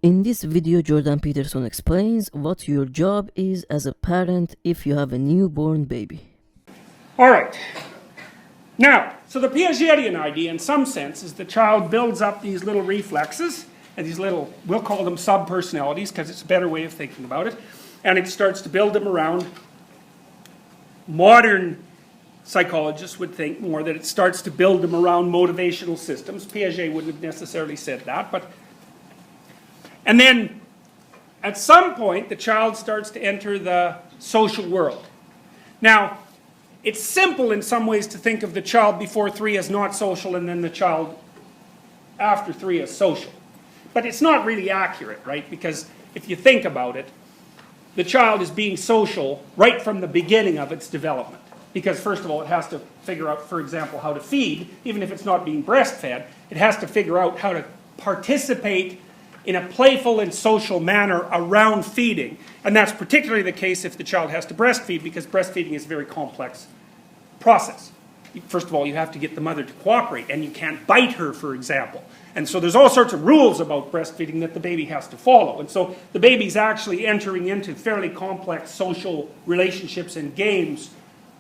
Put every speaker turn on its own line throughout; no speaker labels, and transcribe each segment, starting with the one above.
In this video, Jordan Peterson explains what your job is as a parent if you have a newborn baby.
All right. Now, so the Piagetian idea, in some sense, is the child builds up these little reflexes, and these little, we'll call them sub-personalities, because it's a better way of thinking about it, and it starts to build them around. Modern psychologists would think more that it starts to build them around motivational systems. Piaget wouldn't have necessarily said that, but... And then, at some point, the child starts to enter the social world. Now, it's simple in some ways to think of the child before 3 as not social and then the child after 3 as social. But it's not really accurate, right? Because if you think about it, the child is being social right from the beginning of its development. Because first of all, it has to figure out, for example, how to feed. Even if it's not being breastfed, it has to figure out how to participate in a playful and social manner around feeding. And that's particularly the case if the child has to breastfeed, because breastfeeding is a very complex process. First of all, you have to get the mother to cooperate, and you can't bite her, for example. And so there's all sorts of rules about breastfeeding that the baby has to follow. And so the baby's actually entering into fairly complex social relationships and games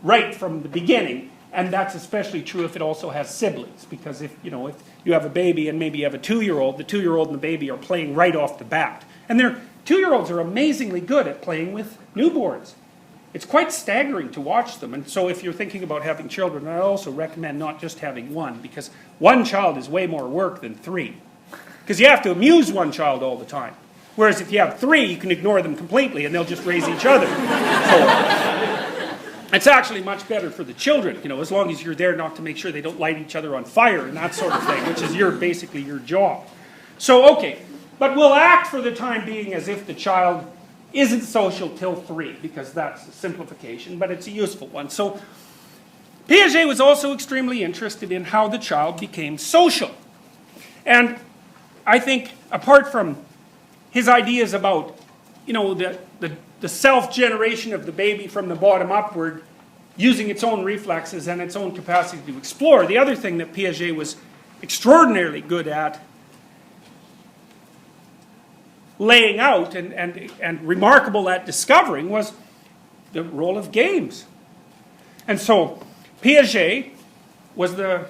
right from the beginning. And that's especially true if it also has siblings, because if you have a baby and maybe you have a 2-year-old, the 2-year-old and the baby are playing right off the bat. And 2-year-olds are amazingly good at playing with newborns. It's quite staggering to watch them. And so if you're thinking about having children, I also recommend not just having one, because one child is way more work than 3. Because you have to amuse one child all the time. Whereas if you have 3, you can ignore them completely and they'll just raise each other. So it's actually much better for the children, as long as you're there not to make sure they don't light each other on fire and that sort of thing, which is basically your job. So, okay, but we'll act for the time being as if the child isn't social till 3, because that's a simplification, but it's a useful one. So, Piaget was also extremely interested in how the child became social. And I think, apart from his ideas about, the self-generation of the baby from the bottom upward, using its own reflexes and its own capacity to explore, the other thing that Piaget was extraordinarily good at laying out and remarkable at discovering was the role of games. And so Piaget was the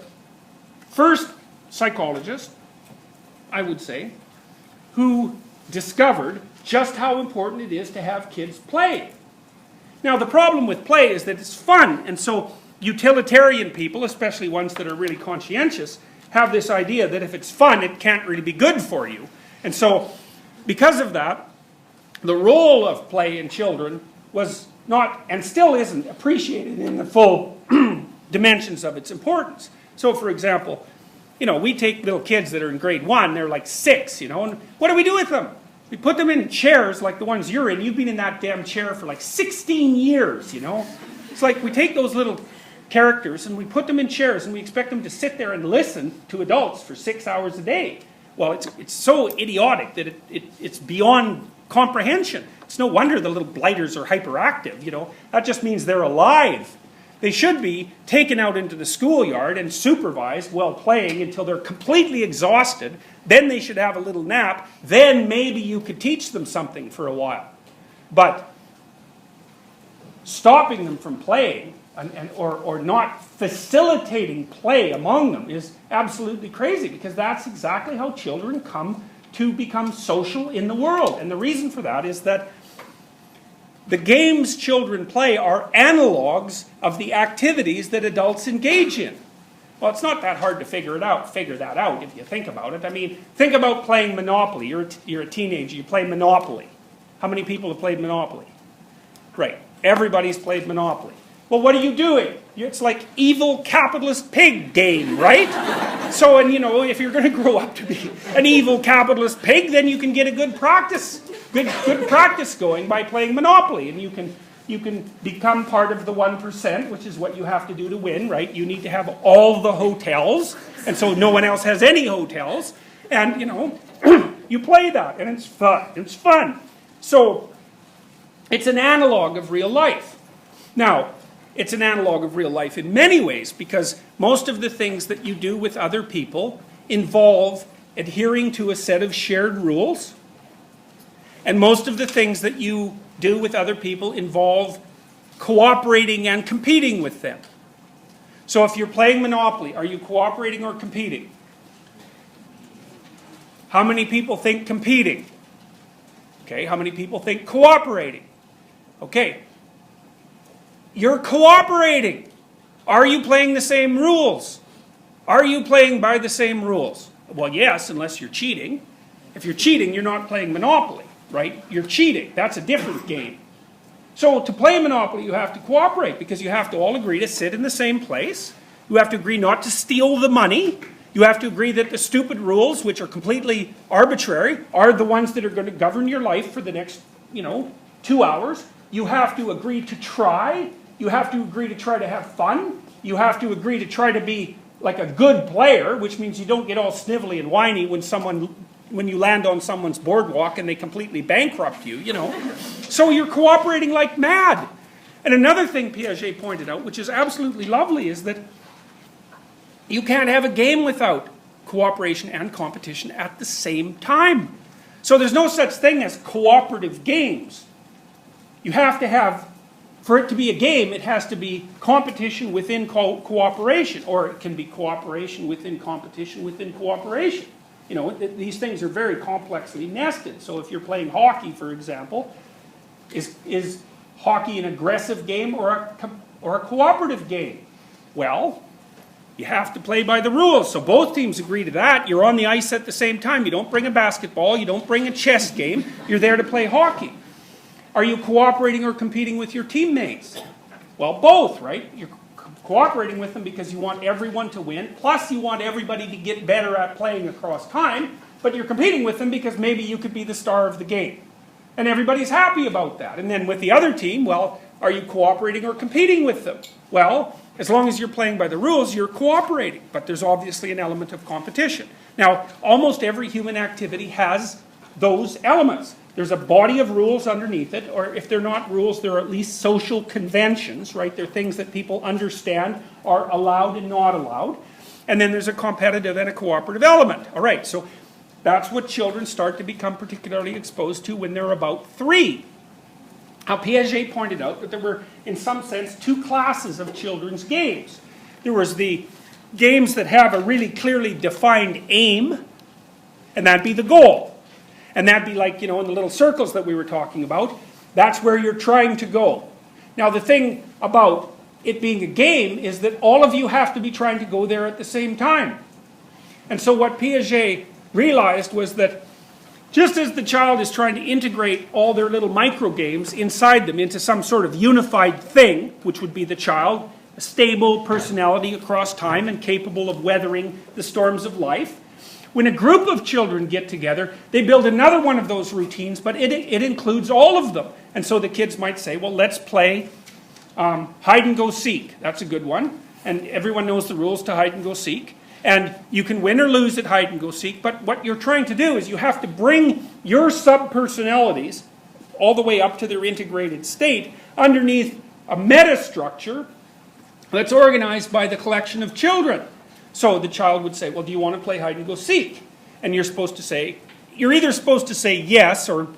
first psychologist, I would say, who discovered just how important it is to have kids play. Now, the problem with play is that it's fun, and so utilitarian people, especially ones that are really conscientious, have this idea that if it's fun, it can't really be good for you. And so, because of that, the role of play in children was not, and still isn't, appreciated in the full dimensions of its importance. So, for example, we take little kids that are in grade 1, they're like 6, and what do we do with them? We put them in chairs like the ones you're in. You've been in that damn chair for like 16 years, It's like we take those little characters and we put them in chairs and we expect them to sit there and listen to adults for 6 hours a day. Well, it's so idiotic that it's beyond comprehension. It's no wonder the little blighters are hyperactive, That just means they're alive. They should be taken out into the schoolyard and supervised while playing until they're completely exhausted. Then they should have a little nap. Then maybe you could teach them something for a while. But stopping them from playing or not facilitating play among them is absolutely crazy, because that's exactly how children come to become social in the world. And the reason for that is that the games children play are analogs of the activities that adults engage in. Well, it's not that hard to figure that out if you think about it. I mean, think about playing Monopoly. You're a teenager, you play Monopoly. How many people have played Monopoly? Right, everybody's played Monopoly. Well, what are you doing? It's like evil capitalist pig game, right? So, and if you're going to grow up to be an evil capitalist pig, then you can get a good practice going by playing Monopoly, and you can become part of the 1%, which is what you have to do to win, right? You need to have all the hotels, and so no one else has any hotels, and you play that, and it's fun. It's fun. So it's an analog of real life. Now, it's an analog of real life in many ways, because most of the things that you do with other people involve adhering to a set of shared rules And most of the things that you do with other people involve cooperating and competing with them. So if you're playing Monopoly, are you cooperating or competing? How many people think competing? Okay, how many people think cooperating? Okay, you're cooperating. Are you playing the same rules? Are you playing by the same rules? Well, yes, unless you're cheating. If you're cheating, you're not playing Monopoly, right? You're cheating. That's a different game. So to play Monopoly, you have to cooperate because you have to all agree to sit in the same place. You have to agree not to steal the money. You have to agree that the stupid rules, which are completely arbitrary, are the ones that are going to govern your life for the next, 2 hours. You have to agree to try. You have to agree to try to have fun. You have to agree to try to be like a good player, which means you don't get all snivelly and whiny when you land on someone's boardwalk and they completely bankrupt you, So you're cooperating like mad. And another thing Piaget pointed out, which is absolutely lovely, is that you can't have a game without cooperation and competition at the same time. So there's no such thing as cooperative games. You have to have, for it to be a game, it has to be competition within cooperation, or it can be cooperation within competition within cooperation. These things are very complexly nested. So if you're playing hockey, for example, is hockey an aggressive game or a cooperative game? Well, you have to play by the rules. So both teams agree to that. You're on the ice at the same time. You don't bring a basketball. You don't bring a chess game. You're there to play hockey. Are you cooperating or competing with your teammates? Well, both, right? You're cooperating with them because you want everyone to win, plus you want everybody to get better at playing across time, but you're competing with them because maybe you could be the star of the game. And everybody's happy about that. And then with the other team, well, are you cooperating or competing with them? Well, as long as you're playing by the rules, you're cooperating, but there's obviously an element of competition. Now, almost every human activity has those elements. There's a body of rules underneath it, or if they're not rules, they're at least social conventions, right? They're things that people understand are allowed and not allowed. And then there's a competitive and a cooperative element. All right, so that's what children start to become particularly exposed to when they're about 3. Now, Piaget pointed out that there were, in some sense, 2 classes of children's games. There was the games that have a really clearly defined aim, and that'd be the goal. And that'd be like, in the little circles that we were talking about. That's where you're trying to go. Now, the thing about it being a game is that all of you have to be trying to go there at the same time. And so what Piaget realized was that just as the child is trying to integrate all their little micro games inside them into some sort of unified thing, which would be the child, a stable personality across time and capable of weathering the storms of life, when a group of children get together, they build another one of those routines, but it includes all of them. And so the kids might say, well, let's play hide and go seek. That's a good one. And everyone knows the rules to hide and go seek. And you can win or lose at hide and go seek, but what you're trying to do is you have to bring your sub-personalities all the way up to their integrated state underneath a metastructure that's organized by the collection of children. So the child would say, well, do you want to play hide and go seek? And you're either supposed to say yes or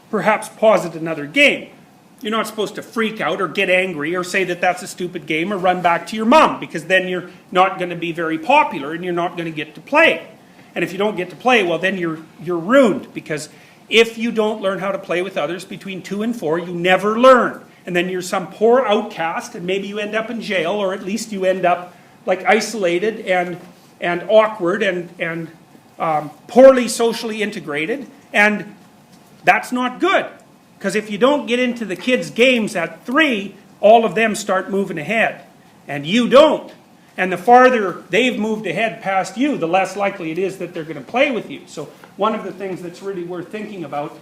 perhaps posit another game. You're not supposed to freak out or get angry or say that that's a stupid game or run back to your mom, because then you're not going to be very popular and you're not going to get to play. And if you don't get to play, well, then you're ruined, because if you don't learn how to play with others between 2 and 4, you never learn. And then you're some poor outcast, and maybe you end up in jail, or at least you end up like isolated and awkward and poorly socially integrated, and that's not good. Because if you don't get into the kids' games at 3, all of them start moving ahead, and you don't. And the farther they've moved ahead past you, the less likely it is that they're going to play with you. So one of the things that's really worth thinking about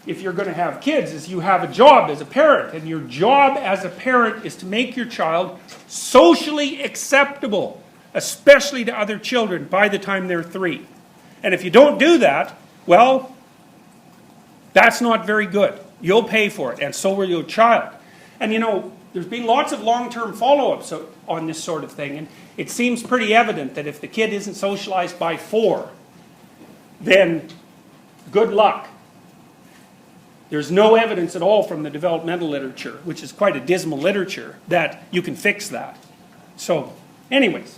if you're going to have kids is you have a job as a parent, and your job as a parent is to make your child socially acceptable, especially to other children, by the time they're 3. And if you don't do that, well, that's not very good. You'll pay for it, and so will your child. And there's been lots of long-term follow-ups on this sort of thing, and it seems pretty evident that if the kid isn't socialized by 4, then good luck. There's no evidence at all from the developmental literature, which is quite a dismal literature, that you can fix that. So, anyways.